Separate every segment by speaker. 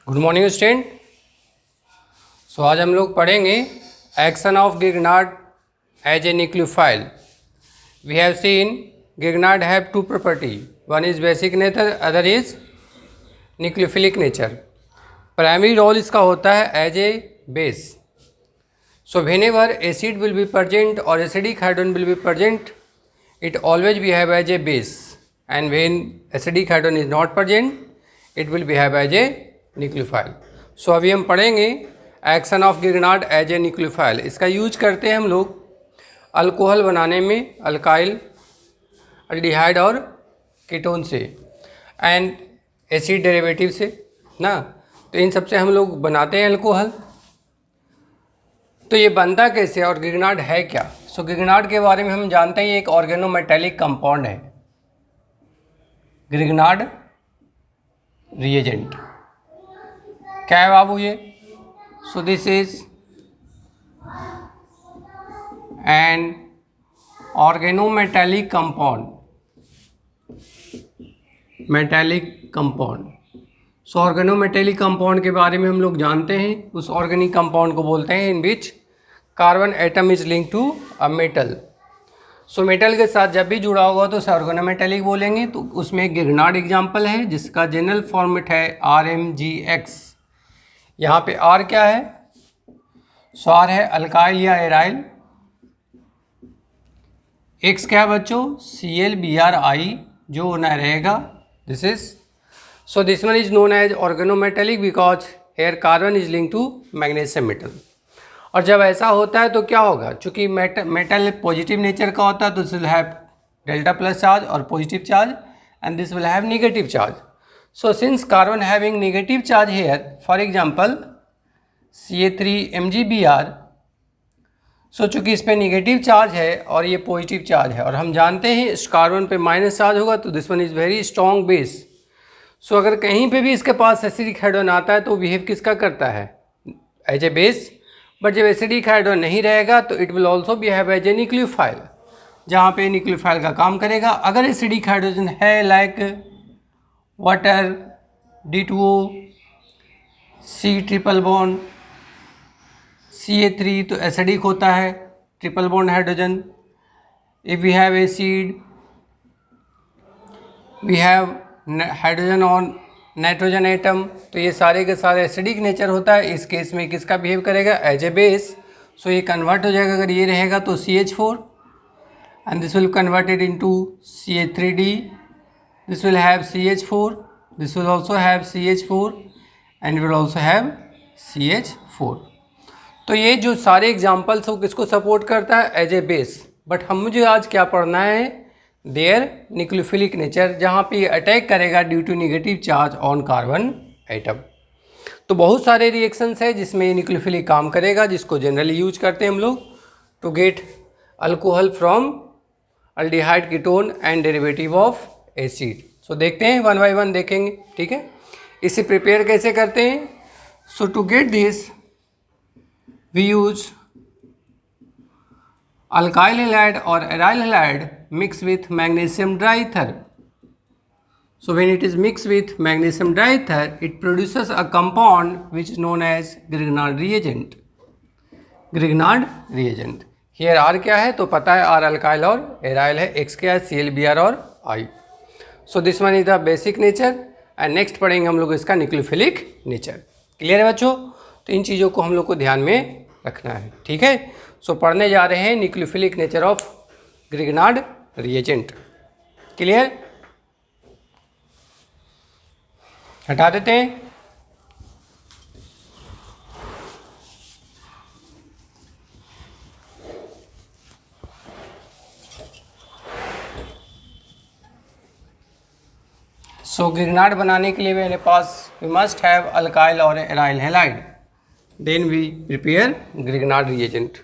Speaker 1: Good morning student. सो आज हम लोग पढ़ेंगे action of Grignard as a nucleophile. We have seen Grignard have two property, one is basic nature, other is nucleophilic nature. Primary role इसका होता है as a base. So whenever acid will be present और acidic hydrogen will be present, it always behave as a base, and when acidic hydrogen is not present it will behave as a nucleophile. So अभी हम पढ़ेंगे action of Grignard as a nucleophile. इसका use करते हैं हम लोग alcohol बनाने में, अल्काइल, अल्डिहाइड और कीटोन से एंड एसिड डेरिवेटिव से ना। तो इन सबसे हम लोग बनाते हैं अल्कोहल। तो ये बनता कैसे और गिगनार्ड है क्या? सो गिगनार्ड के बारे में हम जानते हैं, ये एक ऑर्गेनोमेटेलिक कंपाउंड है, गिगनार्ड रिएजेंट। क्या है बाबू ये? सो this is an organometallic compound, metallic compound. So organometallic compound के बारे में हम लोग जानते हैं, उस ऑर्गेनिक कंपाउंड को बोलते हैं in which carbon atom is link to a metal. So metal के साथ जब भी जुड़ा होगा तो उसे ऑर्गेनोमेटेलिक बोलेंगे। तो उसमें एक गिगनार्ड एग्जाम्पल है जिसका जनरल फॉर्मेट है RMgX। यहाँ पे R क्या है? सो R है अल्काइल या एराइल। X क्या है बच्चों? ClBrI जो होना रहेगा, this is. So this one is known as organometallic because here carbon is link to magnesium metal. और जब ऐसा होता है तो क्या होगा? चूंकि मेटल पॉजिटिव नेचर का होता है तो this will have delta plus charge और positive charge, and this will have negative charge. So since carbon having negative charge here, for example Ca3MgBr, so चूंकि इस पे नेगेटिव चार्ज है और ये पॉजिटिव चार्ज है, और हम जानते हैं इस कार्बन पे माइनस चार्ज होगा, तो this one is very strong base. So अगर कहीं पे भी इसके पास एसिडिक हाइड्रोजन आता है तो बिहेव किसका करता है? As a base. बट जब एसिडिक हाइड्रोजन नहीं रहेगा तो it will also behave as a nucleophile, जहाँ पे न्यूक्लियोफाइल का काम करेगा। अगर एसिडिक हाइड्रोजन है like water, D2O, C triple bond, Ca3 तो एसिडिक होता है, triple bond hydrogen. If we have acid, we have hydrogen on nitrogen atom, तो ये सारे के सारे एसिडिक नेचर होता है। इस केस में किसका बिहेव करेगा? As a base. सो ये कन्वर्ट हो जाएगा, अगर ये रहेगा तो CH4, and this will converted into CH3D, this will have CH4, this will also have CH4 and will also have CH4। तो ये जो सारे एग्जांपल्स वो किसको सपोर्ट करता है? As a base. बट हम मुझे आज क्या पढ़ना है? देयर न्यूक्लियोफिलिक नेचर, जहाँ पे ये अटैक करेगा due to negative charge on carbon atom. तो बहुत सारे रिएक्शंस है जिसमें ये न्यूक्लियोफिलिक काम करेगा, जिसको जनरली यूज करते हैं हम लोग to get alcohol from aldehyde, ketone and derivative of acid. So देखते हैं वन बाय वन देखेंगे, ठीक है। इसे प्रिपेयर कैसे करते हैं? So to get this we use alkyl halide और aryl halide mixed with magnesium diether. So when it is mixed with magnesium diether, it produces a compound which is known as Grignard reagent. Grignard reagent. Here R क्या है तो पता है, R alkyl और aryl है, X क्या है? ClBr और I. So this one is the basic nature, and next पढ़ेंगे हम लोग इसका न्यूक्लियोफिलिक नेचर। क्लियर है बच्चों? तो इन चीज़ों को हम लोग को ध्यान में रखना है, ठीक है। सो पढ़ने जा रहे हैं nucleophilic nature of Grignard reagent. Clear? हटा देते हैं। सो ग्रिग्नार्ड बनाने के लिए मेरे पास वी मस्ट हैव अल्काइल और aryl halide, then we prepare Grignard reagent.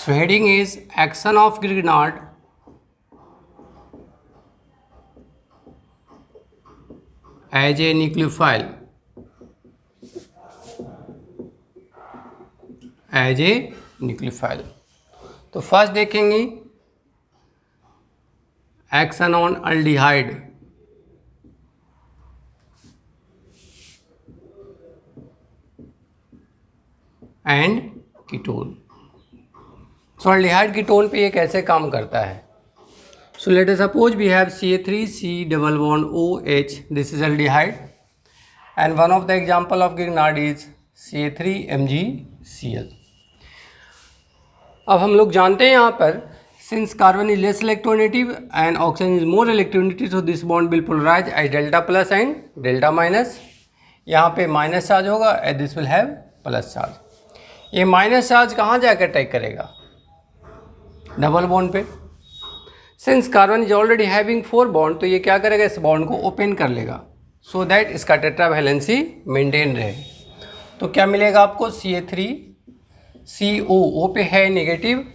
Speaker 1: So heading is action of Grignard as a nucleophile. As a nucleophile. तो फर्स्ट देखेंगे action on aldehyde and ketone. So aldehyde ketone पे ये कैसे काम करता है? So let us suppose we have CH3C double bond OH, this is aldehyde and one of the example of Grignard is CH3MgCl। अब हम लोग जानते हैं यहाँ पर since carbon is less electronegative and oxygen is more electronegative, so this bond will polarise as delta plus and delta minus. यहाँ पे minus charge होगा and this will have plus charge. ये माइनस चार्ज कहाँ जाकर attack करेगा? Double bond पे। Since carbon is already having 4 bond, तो ये क्या करेगा? इस बॉन्ड को ओपन कर लेगा सो दैट इसका टेट्रा वैलेंसी मेंटेन रहे। तो क्या मिलेगा आपको? CH3CO O पे है negative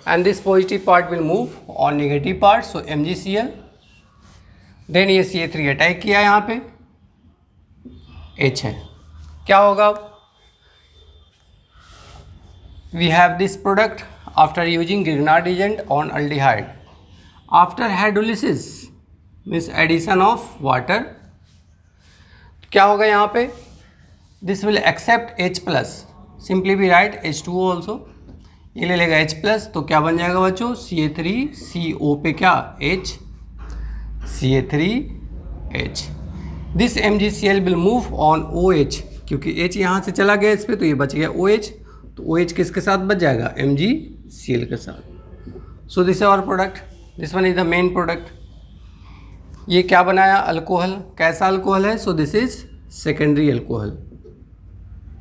Speaker 1: and this positive part will move on negative part, so MgCl। Then ये CH3 अटैक किया यहाँ पे, H है, क्या होगा? We have this product after using Grignard agent on aldehyde after hydrolysis means addition of water. क्या होगा यहाँ पे? This will accept H plus, simply भी राइट H2O ऑल्सो, ये ले लेगा H प्लस, तो क्या बन जाएगा बच्चों? CH3CO पे क्या? H, CH3H। This MgCl will move on OH, क्योंकि H यहाँ से चला गया इस पर, तो ये बच गया OH, तो OH किसके साथ बच जाएगा? MgCl के साथ। So this is our product, this one is the main product. ये क्या बनाया? अल्कोहल। कैसा अल्कोहल है? So this is secondary alcohol,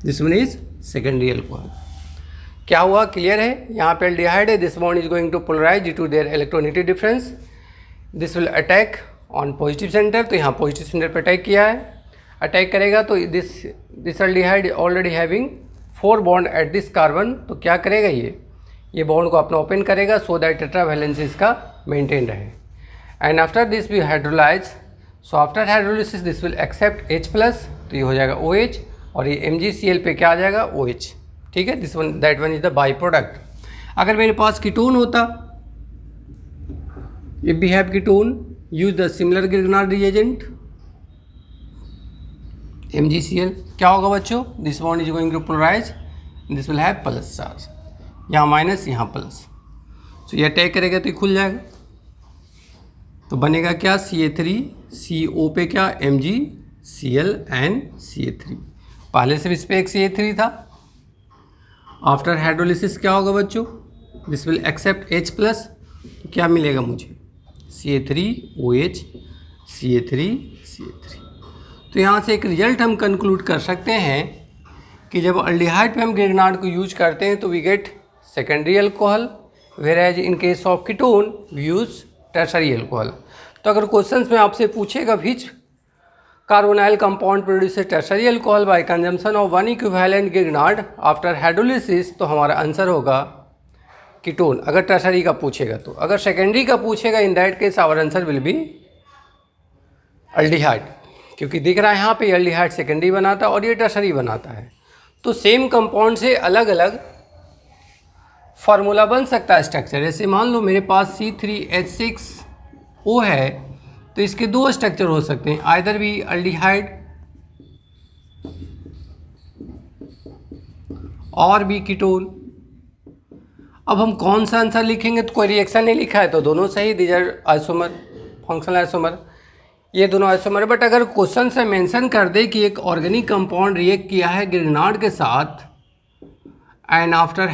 Speaker 1: this one is secondary alcohol. क्या हुआ? क्लियर है? यहाँ पे एल्डिहाइड है, this bond is going to polarise due to their electronegative difference, this will attack on positive centre, तो यहाँ पॉजिटिव सेंटर पर attack किया है, अटैक करेगा तो this aldehyde already having 4 bond at this carbon, तो क्या करेगा? ये बॉन्ड को अपना ओपन करेगा सो दैट टेट्रा वैलेंसी इसका मेंटेन रहे। And after this we hydrolyse, so after hydrolysis this will accept H plus, तो ये हो जाएगा OH, और ये MgCl पे क्या आ जाएगा? OH। ठीक है, this one that one is the by product. अगर मेरे पास कीटोन होता, if we have ketone use the similar Grignard reagent MgCl, क्या होगा बच्चों? This bond is going to polarise, this will have plus charge, यहाँ माइनस यहाँ plus, so ये अटैक करेगा तो ये खुल जाएगा, तो बनेगा क्या? CH3CO पे क्या? MgCl and CH3। पहले से इस पे एक CH3 था। आफ्टर हाइड्रोलिसिस क्या होगा बच्चों? This will accept H plus, तो क्या मिलेगा मुझे? CH3OH, CH3। तो यहाँ से एक रिजल्ट हम कंक्लूड कर सकते हैं कि जब अल्डिहाइड पे हम Grignard को यूज करते हैं तो we get secondary alcohol, where in case of ketone we use tertiary alcohol. तो अगर क्वेश्चंस में आपसे पूछेगा which carbonyl compound produces tertiary alcohol by consumption of 1 equivalent Grignard after hydrolysis, तो हमारा आंसर होगा कीटोन, अगर टर्शरी का पूछेगा तो। अगर सेकेंडरी का पूछेगा, in that case our answer will be aldehyde, क्योंकि दिख रहा है यहाँ पे अल्डिहाइड सेकेंडरी बनाता है और ये टर्शरी बनाता है, तो सेम कंपाउंड से अलग अलग फार्मूला बन सकता है स्ट्रक्चर। जैसे मान लो मेरे पास C3H6O है, तो इसके 2 स्ट्रक्चर हो सकते हैं, आइदर भी अल्डिहाइड और भी कीटोन। अब हम कौन सा आंसर लिखेंगे? तो कोई रिएक्शन नहीं लिखा है तो दोनों सही, these are isomer, functional isomer, ये दोनों आइसोमर। बट अगर क्वेश्चन से मेंशन कर दे कि एक ऑर्गेनिक कंपाउंड रिएक्ट किया है Grignard के साथ एंड आफ्टर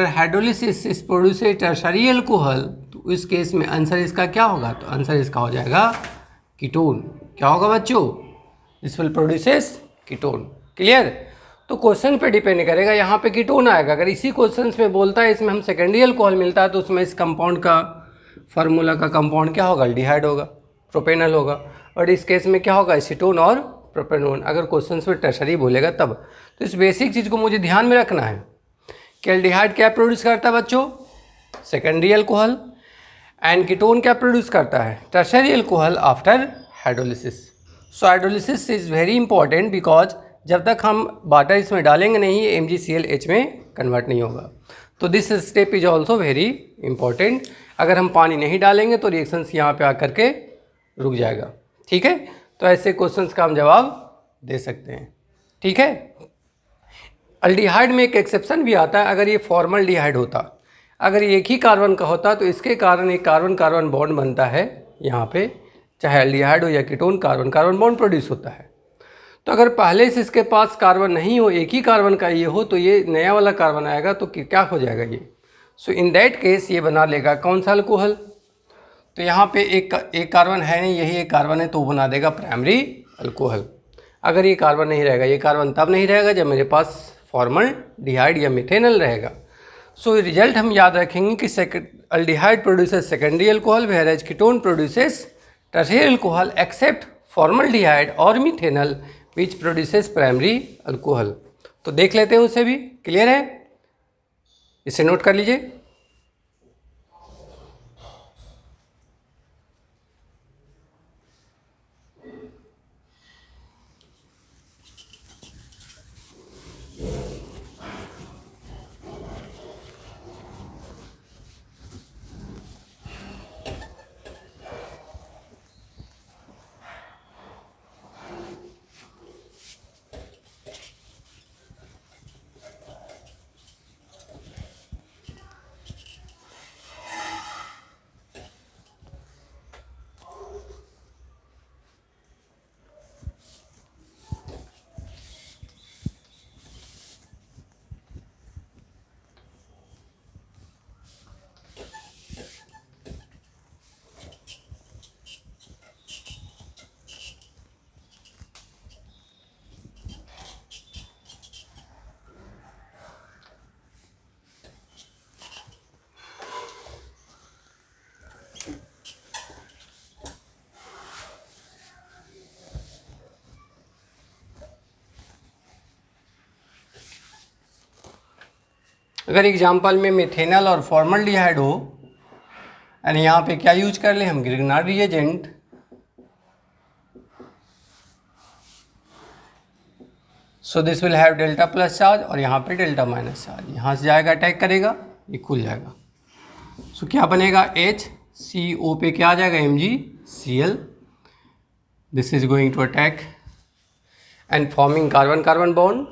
Speaker 1: हाइड्रोलिसिस इस प्रोड्यूस टर्शरी अल्कोहल, तो इस केस में आंसर इसका क्या होगा? तो आंसर इसका हो जाएगा कीटोन। क्या होगा बच्चों? This will produces ketone. Clear? तो क्वेश्चन पे डिपेंड करेगा, यहाँ पे कीटोन आएगा। अगर इसी क्वेश्चन में बोलता है इसमें हम सेकेंडरी अल्कोहल मिलता है, तो उसमें इस कंपाउंड का फार्मूला का कंपाउंड क्या होगा? अल्डिहाइड होगा, प्रोपेनल होगा, और इस केस में क्या होगा? एसीटोन और प्रोपेनोन, अगर क्वेश्चन में टर्शरी बोलेगा तब। तो इस बेसिक चीज़ को मुझे ध्यान में रखना है कि एल्डिहाइड क्या प्रोड्यूस करता है बच्चों, सेकेंडरी अल्कोहल, एंड कीटोन क्या प्रोड्यूस करता है, tertiary alcohol after hydrolysis. So hydrolysis is very important because जब तक हम वाटर इसमें डालेंगे नहीं MgClH में कन्वर्ट नहीं होगा। तो this step is also very important. अगर हम पानी नहीं डालेंगे तो रिएक्शंस यहाँ पे आकर के रुक जाएगा। ठीक है, तो ऐसे क्वेश्चंस का हम जवाब दे सकते हैं। ठीक है, अल्डिहाइड में एक एक्सेप्शन भी आता है। अगर ये फॉर्मल्डिहाइड होता, अगर ये एक ही कार्बन का होता तो इसके कारण एक कार्बन कार्बन बॉन्ड बनता है यहाँ पे, चाहे अल्डिहाइड हो या ketone, carbon carbon bond produce होता है। तो अगर पहले से इसके पास कार्बन नहीं हो, एक ही कार्बन का ये हो, तो ये नया वाला कार्बन आएगा तो क्या हो जाएगा ये। सो इन दैट केस ये बना लेगा कौन सा अल्कोहल। तो यहाँ पे एक कार्बन है नहीं, यही एक कार्बन है, तो वो बना देगा प्राइमरी अल्कोहल। अगर ये कार्बन नहीं रहेगा, ये कार्बन तब नहीं रहेगा जब मेरे पास फॉर्मल्डिहाइड या मिथेनल रहेगा। सो रिजल्ट हम याद रखेंगे कि aldehyde produces secondary alcohol, whereas ketone produces tertiary alcohol except formaldehyde और methanal which produces primary alcohol. तो देख लेते हैं उसे भी। क्लियर है, इसे नोट कर लीजिए। अगर एग्जाम्पल में मिथेनल और फॉर्मल्डिहाइड हो, एंड यहाँ पे क्या यूज कर ले हम, Grignard reagent, so this will have delta plus charge और यहाँ पे डेल्टा माइनस चार्ज। यहाँ से जाएगा अटैक करेगा, ये खुल जाएगा। सो क्या बनेगा, HCO पे क्या आ जाएगा, MgCl। This is going to attack and forming carbon carbon bond.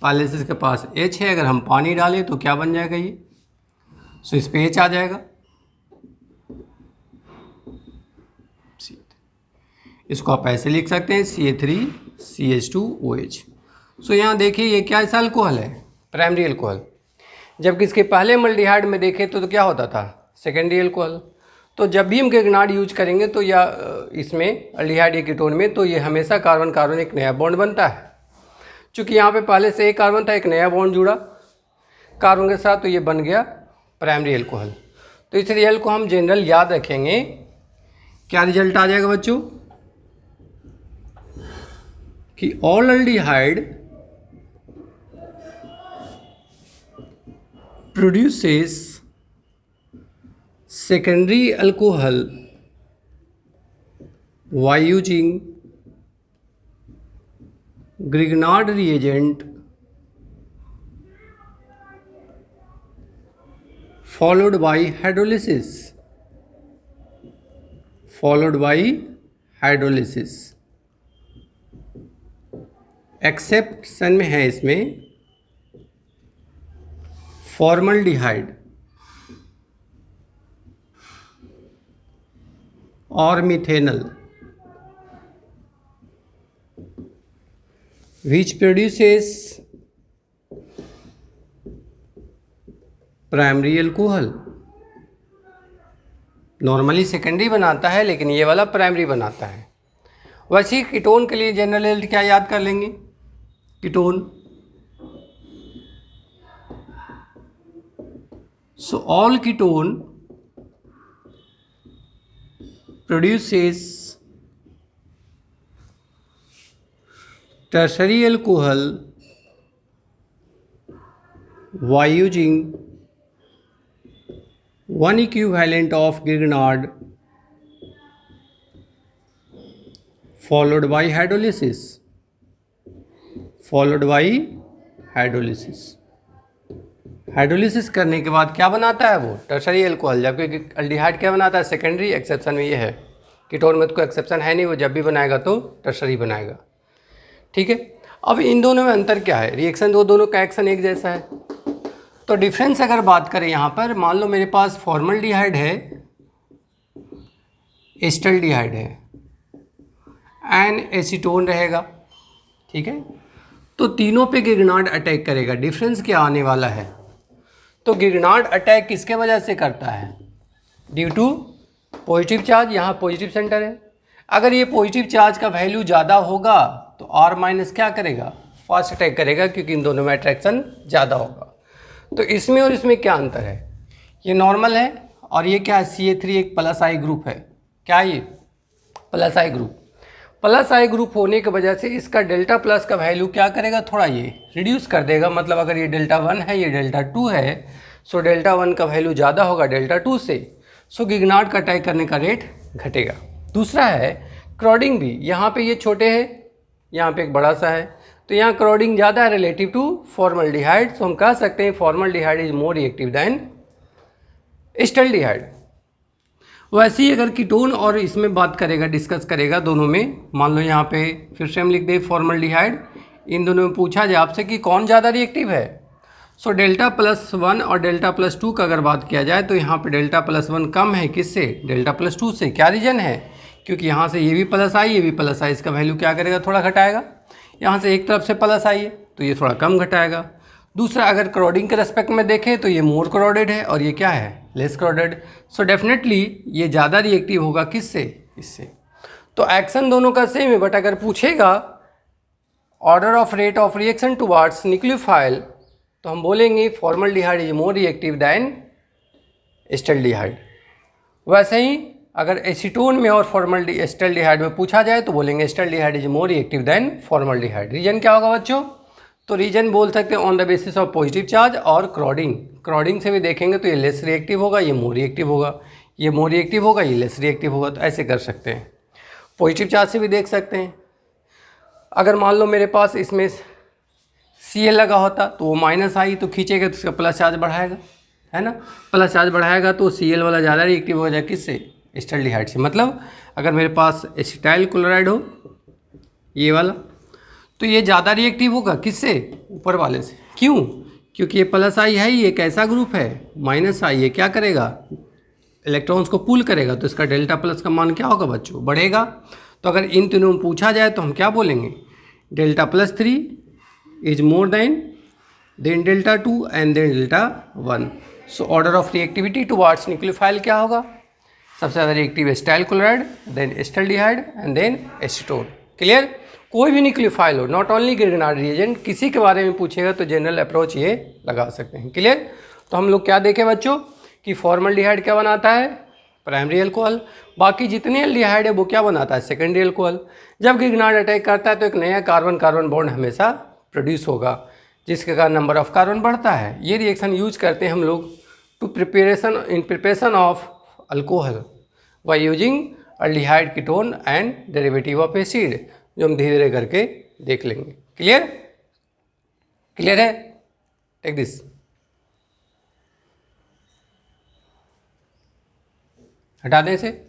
Speaker 1: पहले से इसके पास H है, अगर हम पानी डालें तो क्या बन जाएगा ये, सो इस पे H आ जाएगा। इसको आप ऐसे लिख सकते हैं CH3CH2OH। सो यहाँ देखिए ये क्या ऐसा अल्कोहल है, प्राइमरी अल्कोहल। जबकि इसके पहले मल्डिहाइड में देखें तो क्या होता था, सेकेंडरी अल्कोहल। तो जब भी हम ग्रिग्नार्ड यूज करेंगे तो या इसमें अल्डिहाइड या कीटोन में, तो ये हमेशा कार्बन कार्बन एक नया बॉन्ड बनता है। चूँकि यहाँ पे पहले से एक कार्बन था, एक नया बॉन्ड जुड़ा कार्बन के साथ, तो ये बन गया प्राइमरी अल्कोहल। तो इस रिजल्ट को हम जनरल याद रखेंगे। क्या रिजल्ट आ जाएगा बच्चों कि all aldehyde produces secondary alcohol by using Grignard reagent followed by hydrolysis। Exception में है इसमें फॉर्मल्डिहाइड और methanal which produces primary alcohol. Normally secondary बनाता है, लेकिन ये वाला प्राइमरी बनाता है। वैसे ही कीटोन के लिए जनरल रिजल्ट क्या याद कर लेंगे, ketone, so all ketone produces tertiary alcohol by using one equivalent of Grignard followed by hydrolysis, hydrolysis करने के बाद क्या बनाता है वो टर्शरी एल्कोहल, जबकि अल्डिहाइड क्या बनाता है सेकेंडरी। एक्सेप्शन में ये है, कीटोन में तो कोई एक्सेप्शन है नहीं, वो जब भी बनाएगा तो टर्शरी बनाएगा। ठीक है, अब इन दोनों में अंतर क्या है? रिएक्शन दोनों का एक्शन एक जैसा है, तो डिफरेंस अगर बात करें यहाँ पर, मान लो मेरे पास फॉर्मल्डिहाइड है, एस्टल्डिहाइड है एंड एसीटोन रहेगा। ठीक है, तो तीनों पे गिगनार्ड अटैक करेगा। डिफरेंस क्या आने वाला है? तो गिगनार्ड अटैक किसके वजह से करता है? ड्यू टू पॉजिटिव चार्ज, यहाँ पॉजिटिव सेंटर है। अगर ये पॉजिटिव चार्ज का वैल्यू ज़्यादा होगा तो R माइनस क्या करेगा? फास्ट अटैक करेगा, क्योंकि इन दोनों में अट्रैक्शन ज़्यादा होगा। तो इसमें और इसमें क्या अंतर है? ये नॉर्मल है और ये क्या है? CA3 एक प्लस आई ग्रुप है। क्या ये? प्लस आई ग्रुप। प्लस आई ग्रुप होने की वजह से इसका डेल्टा प्लस का वैल्यू क्या करेगा? थोड़ा ये रिड्यूस कर देगा। मतलब अगर ये डेल्टा 1 है, ये डेल्टा 2 है, सो डेल्टा 1 का वैल्यू ज़्यादा होगा डेल्टा 2 से, सो गिगनार्ड का अटैक करने का रेट घटेगा। दूसरा है क्रॉडिंग भी। यहाँ पे ये छोटे है, यहाँ पे एक बड़ा सा है, तो यहाँ क्रॉडिंग ज़्यादा है रिलेटिव टू फॉर्मल्डिहाइड। सो हम कह सकते हैं formaldehyde is more reactive than acetaldehyde. वैसे ही अगर कीटोन और इसमें बात करेगा, डिस्कस करेगा दोनों में, मान लो यहाँ पे फिर से हम लिख दे फॉर्मल्डिहाइड, इन दोनों में पूछा जाए आपसे कि कौन ज़्यादा रिएक्टिव है, सो डेल्टा प्लस 1 और डेल्टा प्लस 2 का अगर बात किया जाए तो यहाँ पे डेल्टा प्लस 1 कम है। किससे? डेल्टा प्लस 2 से। क्या रीजन है? क्योंकि यहाँ से ये भी प्लस आई, ये भी प्लस आई, इसका वैल्यू क्या करेगा? थोड़ा घटाएगा। यहाँ से एक तरफ से प्लस आई है तो ये थोड़ा कम घटाएगा। दूसरा, अगर क्रॉडिंग के रेस्पेक्ट में देखें तो ये मोर क्रॉडेड है और ये क्या है? लेस क्रॉडेड। सो डेफिनेटली ये ज़्यादा रिएक्टिव होगा। किससे? इससे। तो एक्शन दोनों का सेम है, बट अगर पूछेगा order of rate of reaction towards nucleophile तो हम बोलेंगे formaldehyde is more reactive than acetaldehyde. वैसे ही अगर एसीटोन में और एस्टल्डिहाइड में पूछा जाए तो बोलेंगे acetaldehyde is more reactive than formaldehyde. Reason क्या होगा बच्चों? तो रीजन बोल सकते हैं on the basis of positive charge और क्रॉडिंग। क्रॉडिंग से भी देखेंगे तो ये लेस रिएक्टिव होगा, ये मोर रिएक्टिव होगा, ये मोर रिएक्टिव होगा, ये लेस रिएक्टिव होगा। तो ऐसे कर सकते हैं। पॉजिटिव चार्ज से भी देख सकते हैं। अगर मान लो मेरे पास इसमें Cl लगा होता तो वो माइनस आई तो खींचेगा तो उसका प्लस चार्ज बढ़ाएगा, है ना? प्लस चार्ज बढ़ाएगा तो Cl वाला ज़्यादा रिएक्टिव हो जाए। किससे? एस्टल्डिहाइड से। मतलब अगर मेरे पास एसिटाइल क्लोराइड हो ये वाला, तो ये ज़्यादा रिएक्टिव होगा। किससे? ऊपर वाले से। क्यों? क्योंकि ये प्लस आई है, ये एक ऐसा ग्रुप है, माइनस आई ये क्या करेगा? इलेक्ट्रॉन्स को पुल करेगा, तो इसका डेल्टा प्लस का मान क्या होगा बच्चों? बढ़ेगा। तो अगर इन तीनों में पूछा जाए तो हम क्या बोलेंगे? Delta plus 3 is more than delta 2 and then delta 1। So order of reactivity towards nucleophile क्या होगा? सबसे ज़्यादा reactive acetyl chloride, then acetaldehyde and then acetone. Clear? कोई भी न्यूक्लियोफाइल हो, नॉट ओनली ग्रिग्नार्ड रिएजेंट, किसी के बारे में पूछेगा तो जनरल अप्रोच ये लगा सकते हैं। क्लियर? तो हम लोग क्या देखें बच्चों कि फॉर्मल्डिहाइड क्या बनाता है? Primary alcohol. बाकी जितने एल्डिहाइड है वो क्या बनाता है? Secondary alcohol. जब ग्रिग्नार्ड अटैक करता है तो एक नया कार्बन कार्बन बॉन्ड हमेशा प्रोड्यूस होगा, जिसके कारण नंबर ऑफ कार्बन बढ़ता है। ये रिएक्शन यूज करते हैं हम लोग to preparation of alcohol by using aldehyde ketone and derivative of acid, जो हम धीरे धीरे करके देख लेंगे। क्लियर? क्लियर है? Take this. हटा दें इसे।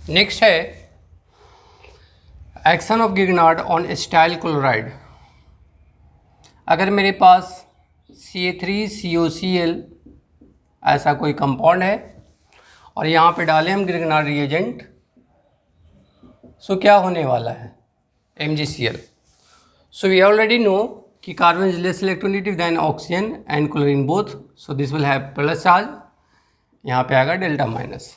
Speaker 1: नेक्स्ट है action of Grignard on acetyl chloride. अगर मेरे पास CA3COCl ऐसा कोई कंपाउंड है और यहाँ पे डालें हम गिगनार्ड रिएजेंट, सो क्या होने वाला है, MgCl। So we already know कि carbon is less electronegative than oxygen and chlorine both, so this will have plus charge, यहाँ पे आएगा delta minus.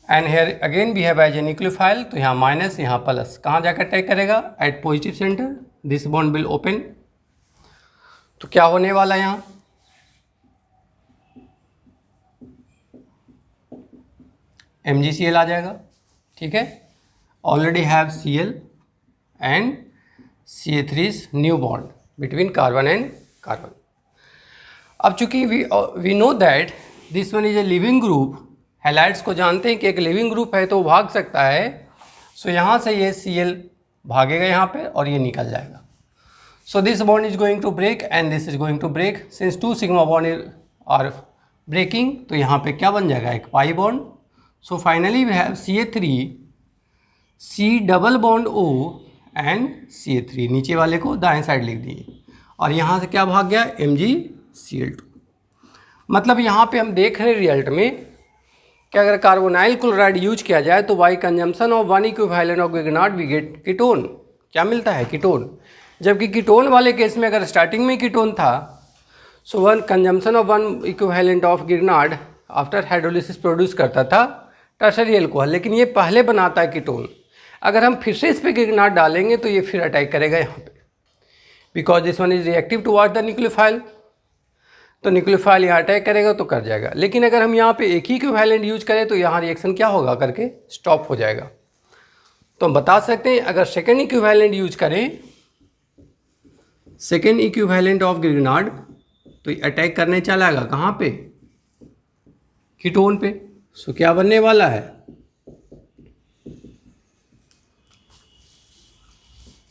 Speaker 1: And here again we have as a nucleophile, तो यहाँ माइनस यहाँ plus, कहाँ जाकर attack करेगा, at positive center, this bond will open. तो क्या होने वाला है यहाँ, MgCl आ जाएगा, ठीक है। Already have Cl and CA3 is new bond between carbon and carbon. अब चूंकि we know that this one is a leaving group, halides को जानते हैं कि एक लिविंग ग्रुप है तो वो भाग सकता है, सो यहाँ से ये Cl भागेगा यहाँ पे और ये निकल जाएगा। So this bond is going to break and this is going to break, since 2 sigma bond are breaking, तो यहाँ पे क्या बन जाएगा, एक pi bond. So finally we have CA3 C double bond O and CA3, नीचे वाले को दाएं साइड लिख दिए और यहाँ से क्या भाग गया, MgCl2। मतलब यहाँ पे हम देख रहे हैं रिजल्ट में कि अगर कार्बोनाइल क्लोराइड यूज किया जाए तो by consumption of one equivalent of Grignard we get ketone. क्या मिलता है, कीटोन। जबकि कीटोन वाले केस में अगर स्टार्टिंग में कीटोन था, so one consumption of one equivalent of Grignard after hydrolysis produce करता था टर्शरी अल्कोहल, लेकिन ये पहले बनाता है कीटोन। अगर हम फिर से इस पर गिगनार्ड डालेंगे तो ये फिर अटैक करेगा यहाँ पे, because this one is reactive toward the nucleophile, तो न्यूक्लियोफाइल यहाँ अटैक करेगा तो कर जाएगा। लेकिन अगर हम यहाँ पे एक ही इक्विवेलेंट यूज करें तो यहाँ रिएक्शन क्या होगा, करके स्टॉप हो जाएगा। तो हम बता सकते हैं अगर सेकेंड इक्विवेलेंट यूज करें, सेकेंड इक्विवेलेंट ऑफ गिगनार्ड, तो ये अटैक करने चला आएगा कहाँ पे, कीटोन पे। सो क्या बनने वाला है,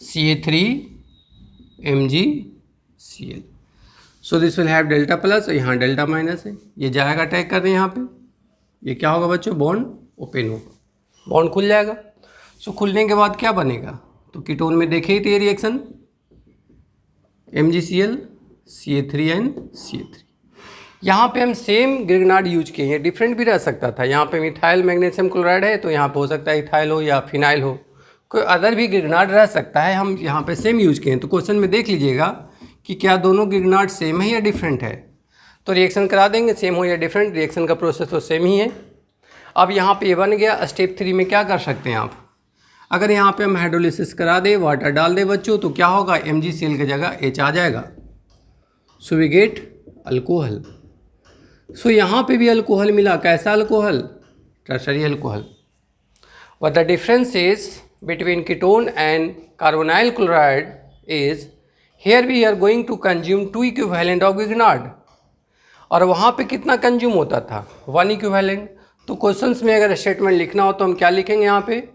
Speaker 1: CA3MgCl। So this will have delta plus, यहाँ डेल्टा माइनस है, ये जाएगा अटैक करने यहाँ पे, ये क्या होगा बच्चों, बॉन्ड ओपन होगा, बॉन्ड खुल जाएगा। सो खुलने के बाद क्या बनेगा, तो कीटोन में देखे ही थे reaction, MgCl CA3 and CA3। यहाँ पे हम सेम गिगनार्ड यूज किए हैं, डिफरेंट भी रह सकता था। यहाँ पे मिथाइल मैग्नीशियम क्लोराइड है तो यहाँ पे हो सकता है इथाइल हो या फिनाइल हो, कोई अदर भी गिगनार्ड रह सकता है, हम यहाँ पे सेम यूज किए हैं। तो क्वेश्चन में देख लीजिएगा कि क्या दोनों गिगनार्ड सेम है या डिफरेंट है, तो रिएक्शन करा देंगे, सेम हो या डिफरेंट, रिएक्शन का प्रोसेस तो सेम ही है। अब यहाँ पे ये बन गया। स्टेप 3 में क्या कर सकते हैं आप, अगर यहाँ पे हम हाइड्रोलिसिस करा दे, वाटर डाल दे बच्चों, तो क्या होगा, MgCl की जगह H आ जाएगा, सो वी गेट अल्कोहल। सो यहाँ पे भी अल्कोहल मिला, कैसा alcohol, tertiary alcohol. What the difference is between ketone and carbonyl chloride is here we are going to consume 2 equivalent of गिगनार्ड, और वहाँ पे कितना कंज्यूम होता था, 1 इक्विवेलेंट। तो क्वेश्चंस में अगर स्टेटमेंट लिखना हो तो हम क्या लिखेंगे यहाँ पे,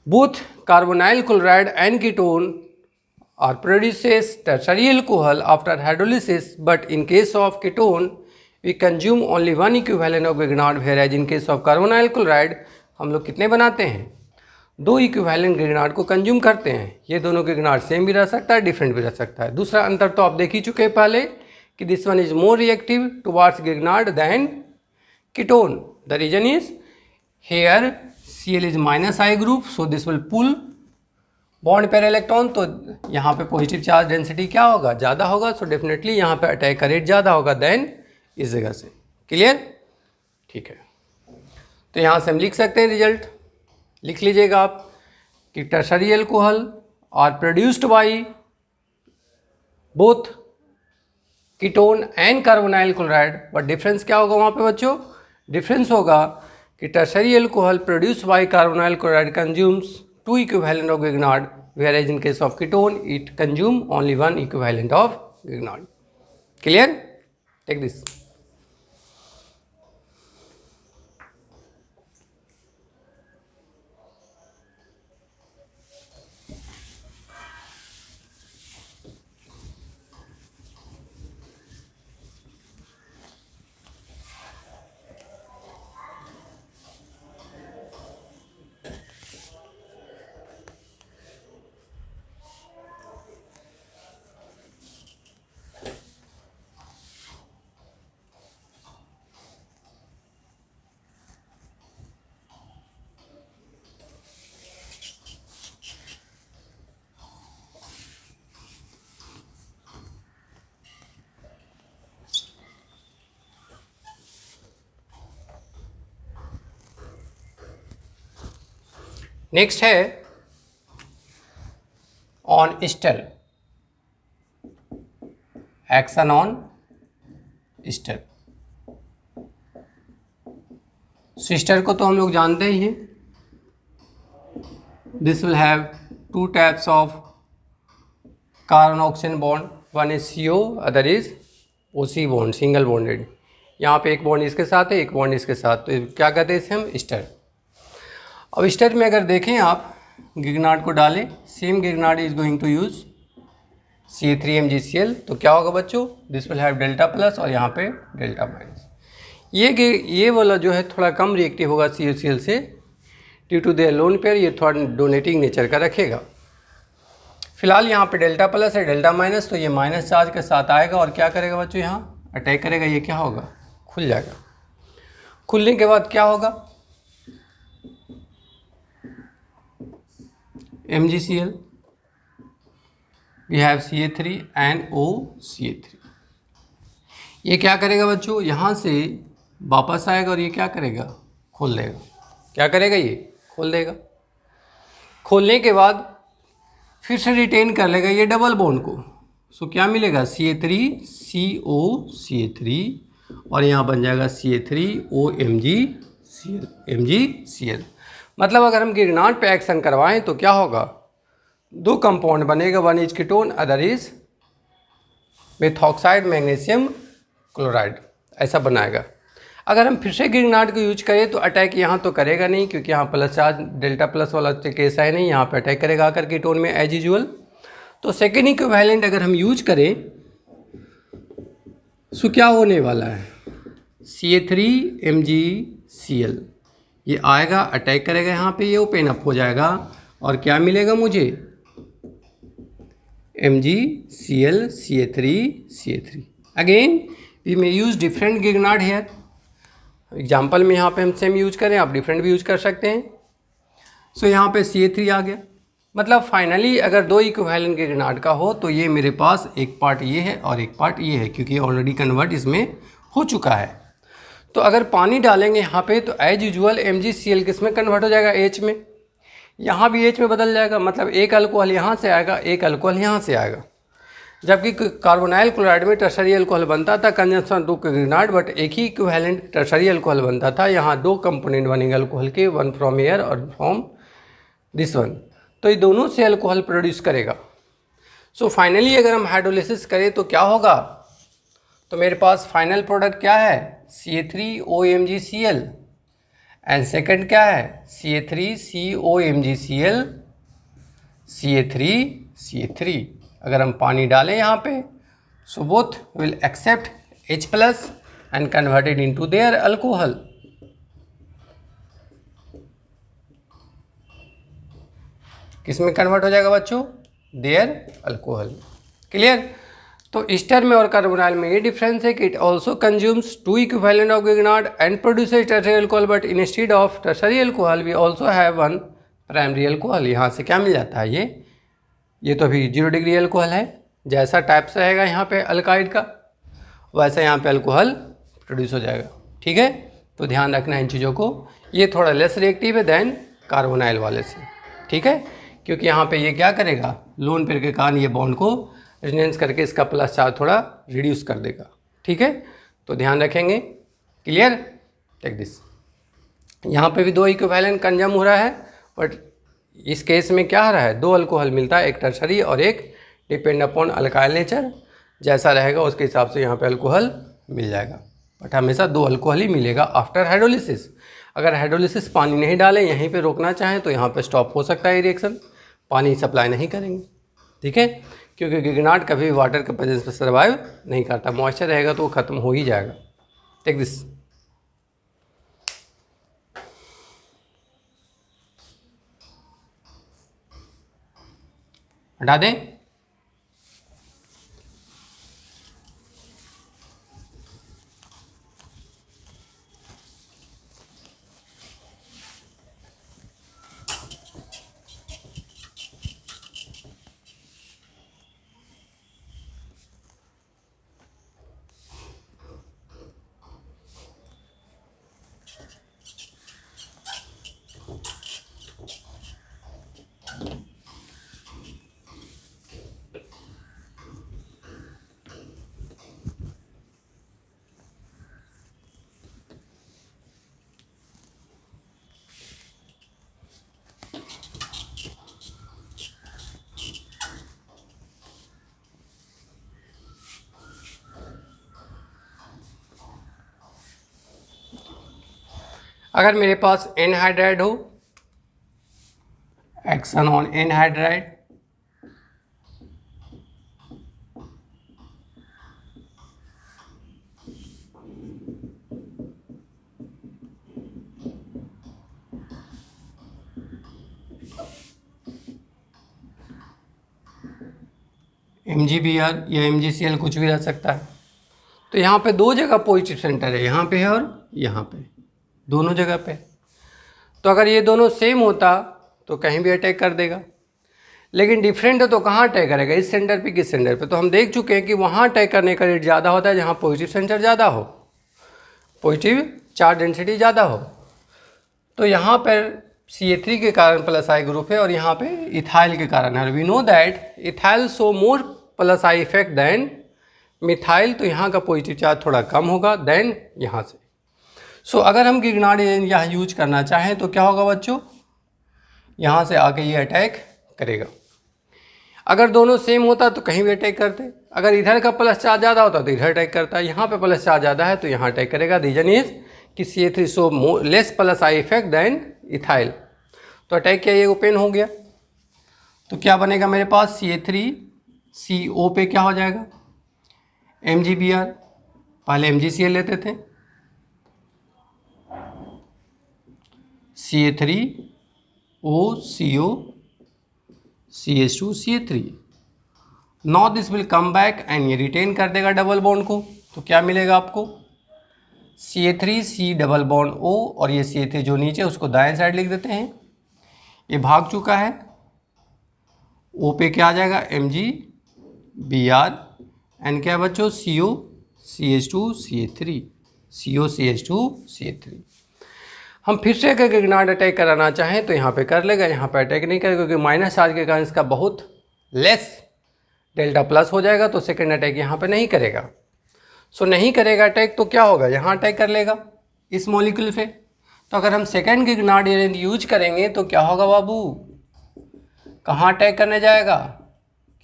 Speaker 1: both carbonyl chloride and ketone are produces tertiary alcohol after hydrolysis, but in case of ketone we consume only 1 equivalent of Grignard, whereas in case of carbonyl chloride हम लोग कितने बनाते हैं, 2 इक्विवेलेंट गिगनार्ड को कंज्यूम करते हैं। ये दोनों गिगनार्ड सेम भी रह सकता है, डिफरेंट भी रह सकता है। दूसरा अंतर तो आप देख ही चुके हैं पहले कि this one is more reactive towards Grignard than ketone. The reason is here Cl is -I group, so this will pull bond pair electron, तो यहाँ पे पॉजिटिव चार्ज डेंसिटी क्या होगा, ज़्यादा होगा, सो डेफिनेटली यहाँ पे अटैक का रेट ज़्यादा होगा देन इस जगह से। क्लियर, ठीक है। तो यहाँ से हम लिख सकते हैं रिजल्ट, लिख लीजिएगा आप कि tertiary alcohol are produced by both ketone and carbonyl chloride, but difference क्या होगा वहाँ पे बच्चों, डिफरेंस होगा कि tertiary alcohol produced by carbonyl chloride consumes 2 equivalent of Grignard, whereas in case of ketone it consume only 1 equivalent of Grignard. Clear? Take this. Next है on ester, action on ester. Ester को तो हम लोग जानते ही हैं, this will have two types of carbon oxygen bond, one is CO, other is OC bond, single bonded. यहाँ पे एक बॉन्ड इसके साथ है, एक बॉन्ड इसके साथ, तो क्या कहते हैं इसे हम ईस्टर। अब ईस्टर में अगर देखें आप गिगनार्ड को डालें, same Grignard is going to use CH3MgCl, तो क्या होगा बच्चों, this will have delta plus और यहाँ पे डेल्टा माइनस। ये वाला जो है थोड़ा कम रिएक्टिव होगा CuCl से, due to their lone pair, ये थोड़ा डोनेटिंग नेचर का रखेगा। फिलहाल यहाँ पे डेल्टा प्लस है, डेल्टा माइनस, तो ये माइनस चार्ज के साथ आएगा और क्या करेगा बच्चों, यहाँ अटैक करेगा, ये क्या होगा, खुल जाएगा। खुलने के बाद क्या होगा, MgCl, वी हैव CH3NO, ये क्या करेगा बच्चों, यहाँ से वापस आएगा और ये क्या करेगा, खोल देगा। क्या करेगा, ये खोल देगा। खोलने के बाद फिर से रिटेन कर लेगा ये डबल बॉन्ड को, सो क्या मिलेगा, CH3CO, और यहाँ बन जाएगा CH3OMgCl। मतलब अगर हम गिगनार्ड पे एक्शन करवाएं तो क्या होगा, दो कंपाउंड बनेगा, one is ketone, other is methoxide magnesium chloride, ऐसा बनाएगा। अगर हम फिर से गिगनार्ड को यूज करें तो अटैक यहाँ तो करेगा नहीं, क्योंकि यहाँ प्लस चार्ज डेल्टा प्लस वाला केस है नहीं, यहाँ पे अटैक करेगा आकर कीटोन में एज यूजुअल। तो सेकेंड इक्विवेलेंट अगर हम यूज करें सो क्या होने वाला है, CH3MgCl, ये आएगा अटैक करेगा यहाँ पे, ये ओपन अप हो जाएगा और क्या मिलेगा मुझे, MgCl CH3 again we may use different Grignard here. Example में यहाँ पे हम सेम यूज करें, आप डिफरेंट भी यूज कर सकते हैं। सो यहाँ पे CH3 आ गया। मतलब फाइनली अगर दो इक्विवेलेंट गिगनार्ड का हो तो ये मेरे पास एक पार्ट ये है और एक पार्ट ये है, क्योंकि ऑलरेडी कन्वर्ट इसमें हो चुका है। तो अगर पानी डालेंगे यहाँ पे तो एज यूजुअल MgCl किस में कन्वर्ट हो जाएगा, H में। यहाँ भी H में बदल जाएगा, मतलब एक अल्कोहल यहाँ से आएगा, एक अल्कोहल यहाँ से आएगा। जबकि कार्बोनाइल क्लोराइड में टर्शरी अल्कोहल बनता था कंजम्पशन टू गिगनार्ड, बट एक ही इक्विवेलेंट टर्शरी अल्कोहल बनता था। यहाँ दो कंपोनेंट बनेंगे अल्कोहल के, वन फ्रॉम एयर और फ्रॉम दिस वन, तो ये दोनों से अल्कोहल प्रोड्यूस करेगा। सो फाइनली अगर हम हाइड्रोलिसिस करें तो क्या होगा, तो मेरे पास फाइनल प्रोडक्ट क्या है, CH3OMgCl, एंड सेकंड क्या है, CH3COMgCl CH3 अगर हम पानी डालें यहाँ पे, so both will accept H plus and converted into their alcohol. किस में कन्वर्ट हो जाएगा बच्चों, देयर अल्कोहल। क्लियर। तो ईस्टर में और कार्बोनाइल में ये डिफरेंस है कि it also consumes two equivalent of Grignard and produces tertiary alcohol, but instead of tertiary alcohol we also have one primary alcohol. यहाँ से क्या मिल जाता है, ये तो अभी 0 डिग्री अल्कोहल है, जैसा टाइप्स रहेगा यहाँ पे अल्काइड का वैसा यहाँ पे अल्कोहल प्रोड्यूस हो जाएगा। ठीक है, तो ध्यान रखना है इन चीज़ों को। ये थोड़ा लेस रिएक्टिव है देन कार्बोनाइल वाले से, ठीक है, क्योंकि यहाँ पे ये क्या करेगा, लोन पेयर के कारण ये बॉन्ड को रेजोनेंस करके इसका प्लस चार्ज थोड़ा रिड्यूस कर देगा। ठीक है, तो ध्यान रखेंगे। Clear, take this. यहाँ पे भी दो इक्विवेलेंट कंजम हो रहा है, बट इस केस में क्या आ रहा है, दो अल्कोहल मिलता है, एक टर्शरी और एक डिपेंड अपॉन अल्काइल नेचर। जैसा रहेगा उसके हिसाब से यहाँ पे अल्कोहल मिल जाएगा, बट हमेशा दो अल्कोहल ही मिलेगा आफ्टर हाइड्रोलिसिस। अगर हाइड्रोलिसिस पानी नहीं डालें, यहीं पे रोकना चाहें तो यहाँ पे स्टॉप हो सकता है रिएक्शन, पानी सप्लाई नहीं करेंगे। ठीक है, क्योंकि गिगनार्ड कभी वाटर के प्रेजेंस में सर्वाइव नहीं करता, मॉइस्चर रहेगा तो वो खत्म हो ही जाएगा। Take this. हटा दें। अगर मेरे पास एनहाइड्राइड हो, एक्शन ऑन एनहाइड्राइड, MgBr या MgCl कुछ भी रह सकता है। तो यहाँ पे दो जगह पॉजिटिव सेंटर है, यहाँ पे है और यहाँ पे, दोनों जगह पे। तो अगर ये दोनों सेम होता तो कहीं भी अटैक कर देगा, लेकिन डिफरेंट है तो कहाँ अटैक करेगा, इस सेंटर पे किस सेंटर पे। तो हम देख चुके हैं कि वहाँ अटैक करने का रेट ज़्यादा होता है जहाँ पॉजिटिव सेंटर ज़्यादा हो, पॉजिटिव चार्ज डेंसिटी ज़्यादा हो। तो यहाँ पर CH3 के कारण प्लस आई ग्रुप है और यहाँ पे इथाइल के कारण है। We know that ethyl show more plus I effect than methyl, तो यहाँ का पॉजिटिव चार्ज थोड़ा कम होगा देन यहाँ से। सो अगर हम गिगनार्ड यहाँ यूज करना चाहें तो क्या होगा बच्चों, यहाँ से आके ये अटैक करेगा। अगर दोनों सेम होता तो कहीं भी अटैक करते, अगर इधर का प्लस चार्ज ज़्यादा होता तो इधर अटैक करता, यहाँ पे प्लस चार्ज ज़्यादा है तो यहाँ अटैक करेगा। रीजन इज कि CH3 show less plus I effect than ethyl. तो अटैक किया, ये ओपन हो गया, तो क्या बनेगा मेरे पास, CH3CO पे क्या हो जाएगा, MgBr, पहले MgCl लेते थे, CH3OCO CH2CH3। Now this will come back and ये रिटेन कर देगा डबल बॉन्ड को। तो क्या मिलेगा आपको, CH3C डबल बॉन्ड O, और ये CH3 जो नीचे उसको दाएं साइड लिख देते हैं, ये भाग चुका है, O पे क्या आ जाएगा, MgBr, एंड क्या बच्चों, CO CH2CH3, CO CH2CH3। हम फिर से अगर गिगनार्ड अटैक कराना चाहें तो यहाँ पे कर लेगा, यहाँ पे अटैक नहीं करेगा क्योंकि माइनस चार्ज के कारण इसका बहुत लेस डेल्टा प्लस हो जाएगा, तो सेकेंड अटैक यहाँ पे नहीं करेगा। सो नहीं करेगा अटैक तो क्या होगा, यहाँ अटैक कर लेगा इस मॉलिक्यूल पे। तो अगर हम सेकेंड गिगनार्ड यूज करेंगे तो क्या होगा बाबू, कहाँ अटैक करने जाएगा,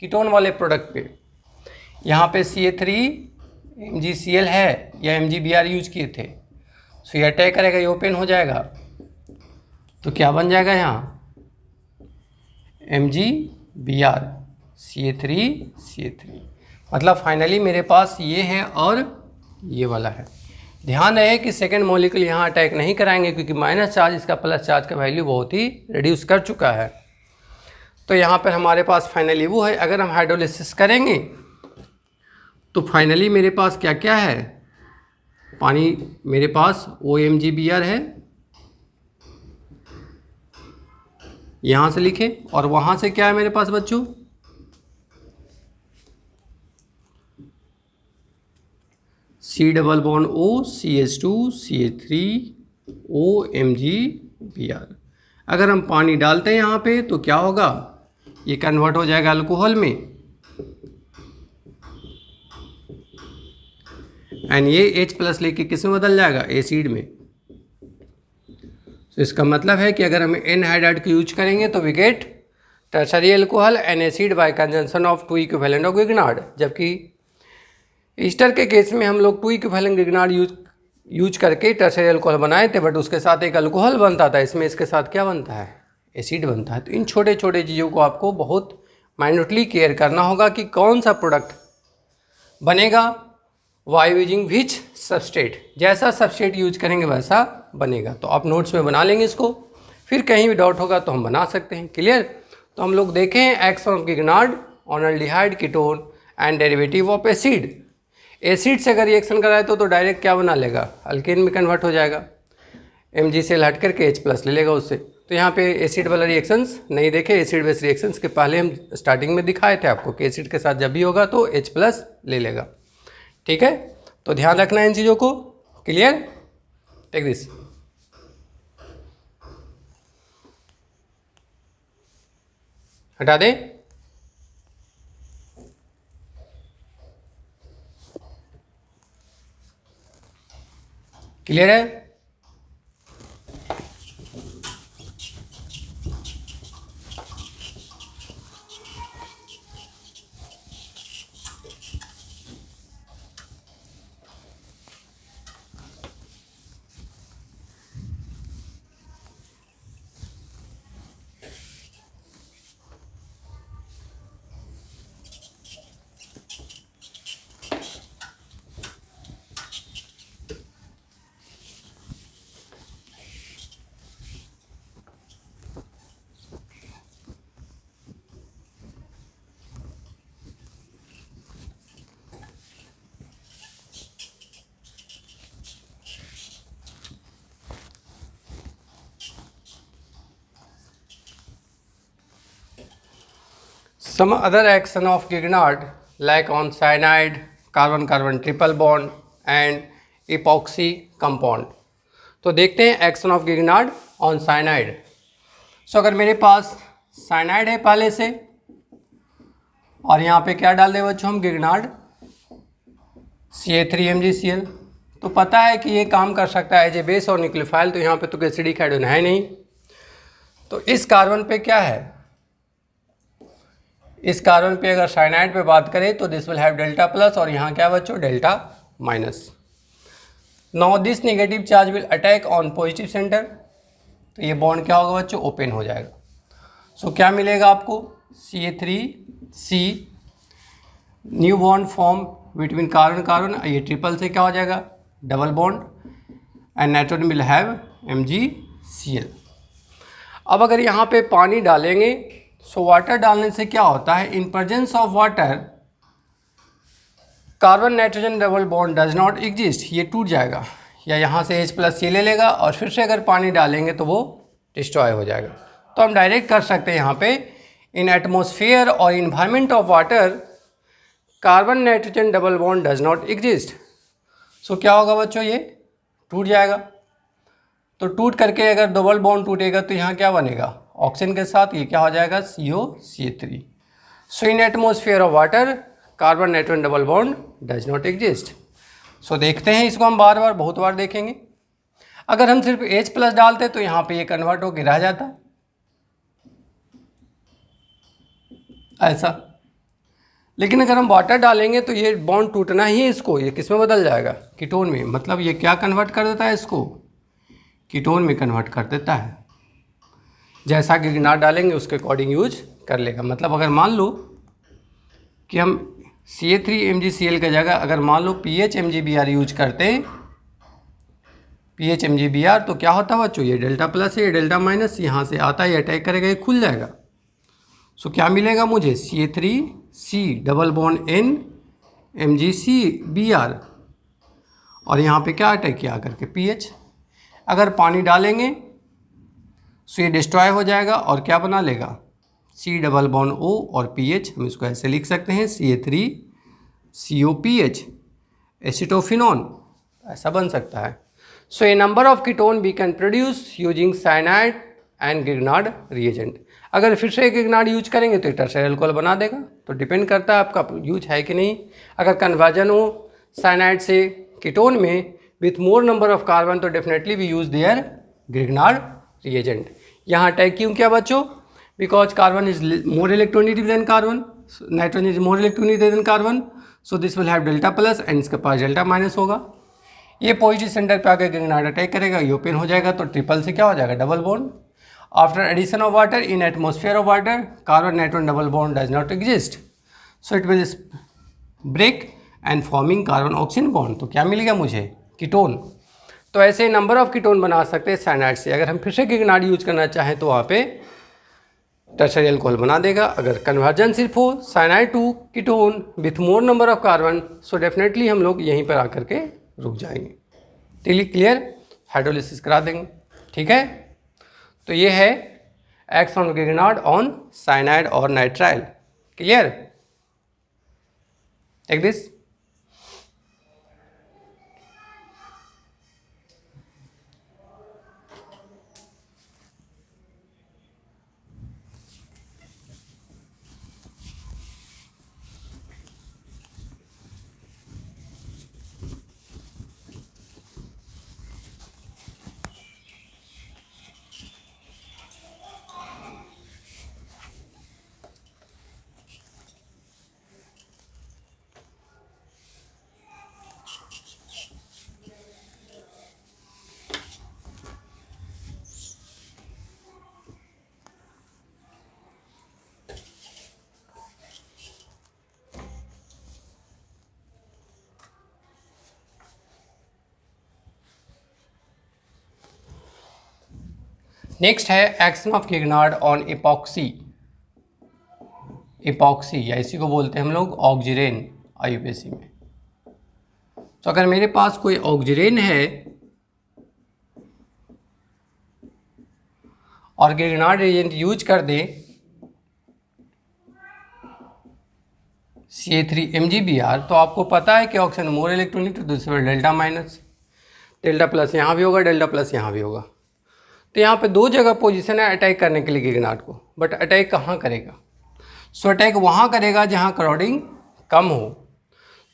Speaker 1: कीटोन वाले प्रोडक्ट पे। यहाँ पे CH3 MgCl है या MgBr यूज किए थे, सो ये अटैक करेगा, ये ओपन हो जाएगा, तो क्या बन जाएगा यहाँ, MgBr CH3 मतलब फाइनली मेरे पास ये है और ये वाला है। ध्यान रहे कि सेकेंड मॉलिक्यूल यहाँ अटैक नहीं कराएंगे क्योंकि माइनस चार्ज इसका प्लस चार्ज का वैल्यू बहुत ही रिड्यूस कर चुका है। तो यहाँ पर हमारे पास फाइनली वो है। अगर हम हाइड्रोलिसिस करेंगे तो फाइनली मेरे पास क्या क्या है, पानी मेरे पास OMgBr है, यहाँ से लिखे, और वहाँ से क्या है मेरे पास बच्चों, C double bond O CH2CH3 OMgBr। अगर हम पानी डालते हैं यहाँ पे तो क्या होगा, ये कन्वर्ट हो जाएगा अल्कोहल में, एंड ये H+ लेके किस में बदल जाएगा, एसिड में। तो इसका मतलब है कि अगर हम एनहाइड्राइड को यूज करेंगे तो we get tertiary alcohol and acid by conjunction of 2 equivalent of Grignard. जबकि ईस्टर के केस में हम लोग 2 इक्विवेलेंट गिगनार्ड यूज करके टर्शरी अल्कोहल बनाए थे, बट उसके साथ एक अल्कोहल बनता था, इसमें इसके साथ क्या बनता है, एसिड बनता है। तो इन छोटे छोटे चीज़ों को आपको बहुत माइन्यूटली केयर करना होगा कि कौन सा प्रोडक्ट बनेगा, वाई यूजिंग विच सबस्टेट, जैसा सबस्टेट यूज करेंगे वैसा बनेगा। तो आप नोट्स में बना लेंगे इसको, फिर कहीं भी डाउट होगा तो हम बना सकते हैं। क्लियर। तो हम लोग देखें action of Grignard on aldehyde ketone and derivative of acid. Acid से अगर रिएक्शन कराए तो डायरेक्ट क्या बना लेगा, अल्केन में कन्वर्ट हो जाएगा, MgCl हट करके H+ ले लेगा उससे। तो यहाँ पे एसिड वाला रिएक्शंस नहीं देखे, एसिड बेस रिएक्शंस के पहले हम स्टार्टिंग में दिखाए थे आपको कि एसिड के साथ जब भी होगा तो H+ ले लेगा। ठीक है, तो ध्यान रखना है इन चीज़ों को। Clear, take this. हटा दें। क्लियर है। some other action of Grignard like on cyanide, carbon-carbon triple bond and epoxy compound. तो देखते हैं action of Grignard on cyanide. सो अगर मेरे पास साइनाइड है पहले से और यहाँ पे क्या डाल दें बच्चों हम गिगनार्ड CA3MgCl, तो पता है कि ये काम कर सकता है एज ए बेस और न्यूक्लियोफाइल, तो यहाँ पे तो एसिडिक हाइड्रोजन है नहीं। तो इस कार्बन पे क्या है, इस कार्बन पे अगर साइनाइड पे बात करें तो this will have delta plus और यहाँ क्या बच्चों delta minus. Now this negative charge will attack on positive centre, तो ये बॉन्ड क्या होगा बच्चों ओपन हो जाएगा। सो क्या मिलेगा आपको CA3C new bond form between carbon carbon, ये ट्रिपल से क्या हो जाएगा double bond and nitrogen will have MgCl। अब अगर यहाँ पे पानी डालेंगे, सो वाटर डालने से क्या होता है, in presence of water carbon nitrogen double bond does not exist, ये टूट जाएगा या यहाँ से H+ ये ले लेगा और फिर से अगर पानी डालेंगे तो वो डिस्ट्रॉय हो जाएगा। तो हम डायरेक्ट कर सकते हैं यहाँ पे इन एटमॉस्फेयर और environment of water carbon nitrogen double bond does not exist. So क्या होगा बच्चों ये टूट जाएगा। तो टूट करके अगर डबल बॉन्ड टूटेगा तो यहाँ क्या बनेगा ऑक्सीजन के साथ ये क्या हो जाएगा COCH3। So in atmosphere of water carbon nitrogen double bond does not exist. So देखते हैं इसको हम बार बार बहुत बार देखेंगे। अगर हम सिर्फ H+ डालते तो यहाँ पे ये कन्वर्ट होकर रह जाता ऐसा, लेकिन अगर हम वाटर डालेंगे तो ये बॉन्ड टूटना ही है इसको, ये किस में बदल जाएगा कीटोन में, मतलब ये क्या कन्वर्ट कर देता है इसको कीटोन में कन्वर्ट कर देता है। जैसा कि गिगनार्ड डालेंगे उसके अकॉर्डिंग यूज कर लेगा। मतलब अगर मान लो कि हम CA3MgCl की जगह अगर मान लो PHMgBr यूज करते, PHMgBr तो क्या होता है बच्चों ये डेल्टा प्लस है, ये डेल्टा माइनस, यहाँ से आता है अटैक करेगा ये खुल जाएगा। सो क्या मिलेगा मुझे CA3C double bond N MgCBr और यहाँ पे क्या अटैक किया करके PH। अगर पानी डालेंगे सो ये डिस्ट्रॉय हो जाएगा और क्या बना लेगा C डबल बॉन्ड O और PH, हम इसको ऐसे लिख सकते हैं CA3COPH एसिटोफिनॉन, ऐसा बन सकता है। So a number of ketone we can produce using cyanide and Grignard reagent. अगर फिर से गिगनार्ड यूज करेंगे तो टर्शियरी अल्कोहल बना देगा, तो डिपेंड करता है आपका यूज है कि नहीं। अगर कन्वर्जन हो साइनाइड से कीटोन में with more number of carbon तो definitely we use their Grignard reagent. यहाँ अटैक क्यों किया बच्चों, because carbon is more electronegative than carbon, nitrogen is more electronegative than carbon, so this will have delta plus and इसके पास delta minus होगा। ये positive centre पे आकर गिगनार्ड अटैक करेगा, ये ओपन हो जाएगा तो ट्रिपल से क्या हो जाएगा double bond. After addition of water in atmosphere of water carbon nitrogen double bond does not exist, so it will break and forming carbon oxygen bond. तो क्या मिलेगा मुझे कीटोन। तो ऐसे नंबर ऑफ कीटोन बना सकते हैं साइनाइड से। अगर हम फिर से गिगनार्ड यूज करना चाहें तो वहाँ पे टर्शियरी अल्कोहल बना देगा। अगर कन्वर्जन सिर्फ हो cyanide to ketone with more number of carbon, so definitely हम लोग यहीं पर आकर के रुक जाएंगे। क्लियर, हाइड्रोलिसिस करा देंगे, ठीक है। तो ये है action of Grignard on cyanide और nitrile. Clear, take this. Next है action of Grignard on epoxy. Epoxy या इसी को बोलते हैं हम लोग ऑक्सीजन IUPAC में। तो अगर मेरे पास कोई ऑक्सीजन है और गिगनार्ड एजेंट यूज कर दें CH3MgBr, तो आपको पता है कि ऑक्सीजन मोर इलेक्ट्रॉनिक, तो दूसरे डेल्टा माइनस, डेल्टा प्लस यहाँ भी होगा, डेल्टा प्लस यहाँ भी होगा। तो यहाँ पे दो जगह पोजीशन है अटैक करने के लिए गिगनार्ड को, बट अटैक कहाँ करेगा? सो अटैक वहाँ करेगा जहाँ क्राउडिंग कम हो।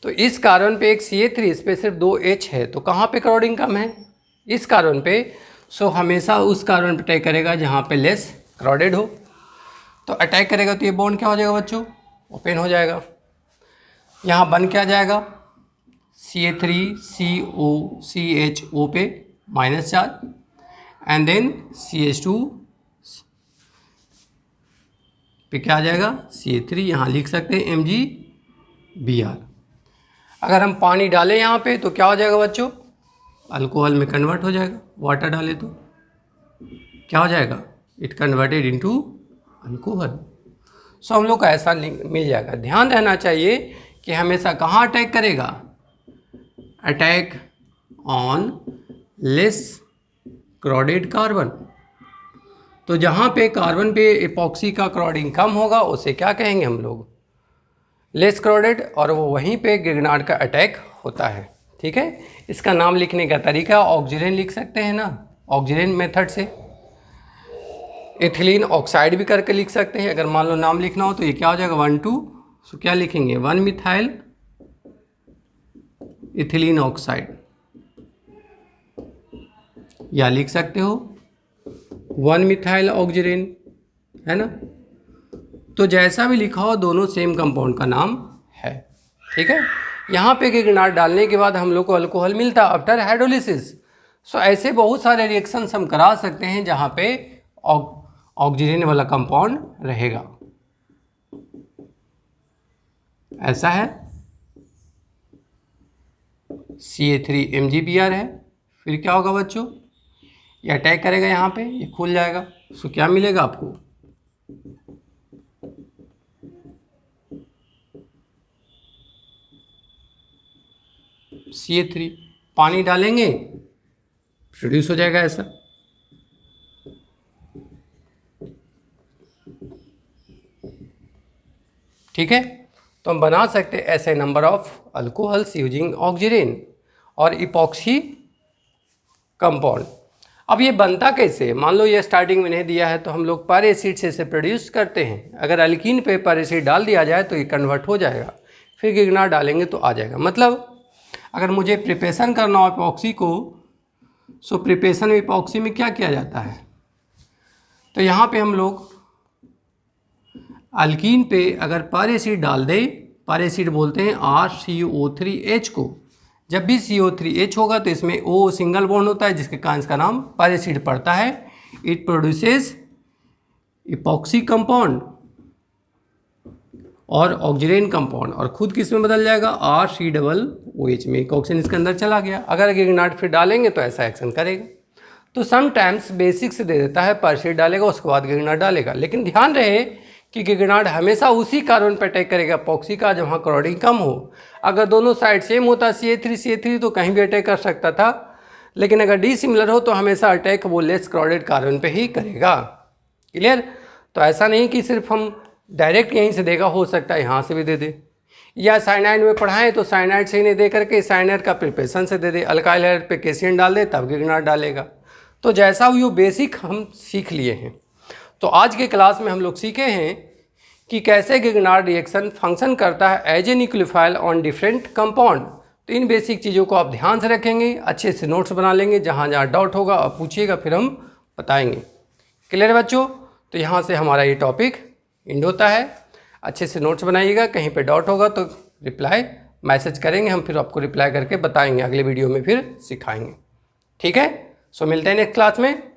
Speaker 1: तो इस कार्बन पे एक CH3 इस पर सिर्फ 2 H है, तो कहाँ पे क्राउडिंग कम है? इस कार्बन पे। सो हमेशा उस कार्बन पे अटैक करेगा जहाँ पे लेस क्राउडेड हो। तो अटैक करेगा तो ये बॉन्ड क्या हो जाएगा बच्चों? ओपन हो जाएगा। यहाँ बन क्या जाएगा? CH3COCHO पे minus charge, and then CH2 पे क्या आ जाएगा? CH3, यहाँ लिख सकते हैं MgBr। अगर हम पानी डालें यहाँ पे तो क्या हो जाएगा बच्चों? अल्कोहल में कन्वर्ट हो जाएगा। वाटर डालें तो क्या हो जाएगा? It converted into alcohol. So हम लोग को ऐसा मिल जाएगा। ध्यान रहना चाहिए कि हमेशा कहाँ अटैक करेगा? Attack on less crowded carbon. तो जहाँ पे कार्बन पे इपॉक्सी का क्राउडिंग कम होगा उसे क्या कहेंगे हम लोग? लेस क्राउडेड, और वो वहीं पे गिगनार्ड का अटैक होता है। ठीक है, इसका नाम लिखने का तरीका ऑक्सीजन लिख सकते हैं ना, ऑक्सीजन मेथड से। एथिलीन ऑक्साइड भी करके लिख सकते हैं। अगर मान लो नाम लिखना हो तो ये क्या हो जाएगा? 1,2। सो क्या लिखेंगे? 1 मिथाइल इथिलीन ऑक्साइड, या लिख सकते हो 1 मिथाइल ऑक्सीजन, है ना। तो जैसा भी लिखा हो दोनों सेम कंपाउंड का नाम है। ठीक है, यहाँ पे गिगनार्ड डालने के बाद हम लोग को अल्कोहल मिलता है आफ्टर हाइड्रोलिसिस। सो ऐसे बहुत सारे रिएक्शंस हम करा सकते हैं जहाँ पे ऑक्सीजन वाला कंपाउंड रहेगा। ऐसा है, CH3MgBr है। फिर क्या होगा बच्चों? ये अटैक करेगा यहाँ पे, ये खुल जाएगा। सो क्या मिलेगा आपको? CH3। पानी डालेंगे प्रोड्यूस हो जाएगा ऐसा। ठीक है, तो हम बना सकते हैं ऐसे number of alcohols using oxygen और इपॉक्सी कंपाउंड। अब ये बनता कैसे? मान लो ये स्टार्टिंग में नहीं दिया है तो हम लोग पर एसिड से इसे प्रोड्यूस करते हैं। अगर अल्कीन पे पर एसिड डाल दिया जाए तो ये कन्वर्ट हो जाएगा, फिर गिगनार्ड डालेंगे तो आ जाएगा। मतलब अगर मुझे प्रिपरेशन करना हो इपॉक्सी को, सो प्रिपरेशन इपॉक्सी में क्या किया जाता है? तो यहाँ पे हम लोग अल्कीन पे अगर पर एसिड डाल दें, पर एसिड बोलते हैं RCO3H को। जब भी CO3H होगा तो इसमें O सिंगल बॉन्ड होता है, जिसके कारण इसका नाम पर एसिड पड़ता है। इट प्रोड्यूसेस इपॉक्सी कंपाउंड और ऑक्सीजन कंपाउंड, और खुद किस में बदल जाएगा? RCOOH में। एक ऑक्सीजन इसके अंदर चला गया। अगर गिगनार्ड फिर डालेंगे तो ऐसा एक्शन करेगा। तो समटाइम्स बेसिक से दे देता है, पर एसिड डालेगा उसके बाद गिगनार्ड डालेगा। लेकिन ध्यान रहे कि गिगनार्ड हमेशा उसी कार्बन पर अटैक करेगा इपॉक्सी का जहाँ क्राउडिंग कम हो। अगर दोनों साइड सेम होता CH3 तो कहीं भी अटैक कर सकता था, लेकिन अगर डी सिमिलर हो तो हमेशा अटैक वो लेस क्राउडेड कार्बन पे ही करेगा। क्लियर? तो ऐसा नहीं कि सिर्फ हम डायरेक्ट यहीं से देगा, हो सकता है यहाँ से भी दे दे, या साइनाइड में पढ़ाएं तो साइनाइड से ही नहीं दे करके साइनाइड का प्रिपरेशन से दे दे, अल्काइल हाइड्राइड पे कैसियन डाल दे तब गिगनार्ड डालेगा। तो जैसा वो बेसिक हम सीख लिए हैं। तो आज के क्लास में हम लोग सीखे हैं कि कैसे गिगनार्ड रिएक्शन फंक्शन करता है as a nucleophile on different compound. तो इन बेसिक चीज़ों को आप ध्यान से रखेंगे, अच्छे से नोट्स बना लेंगे, जहाँ जहाँ डाउट होगा आप पूछिएगा, फिर हम बताएंगे। क्लियर बच्चों? तो यहाँ से हमारा ये टॉपिक एंड होता है। अच्छे से नोट्स बनाइएगा, कहीं पे डाउट होगा तो रिप्लाई मैसेज करेंगे, हम फिर आपको रिप्लाई करके बताएंगे, अगले वीडियो में फिर सिखाएंगे। ठीक है, सो मिलते हैं नेक्स्ट क्लास में।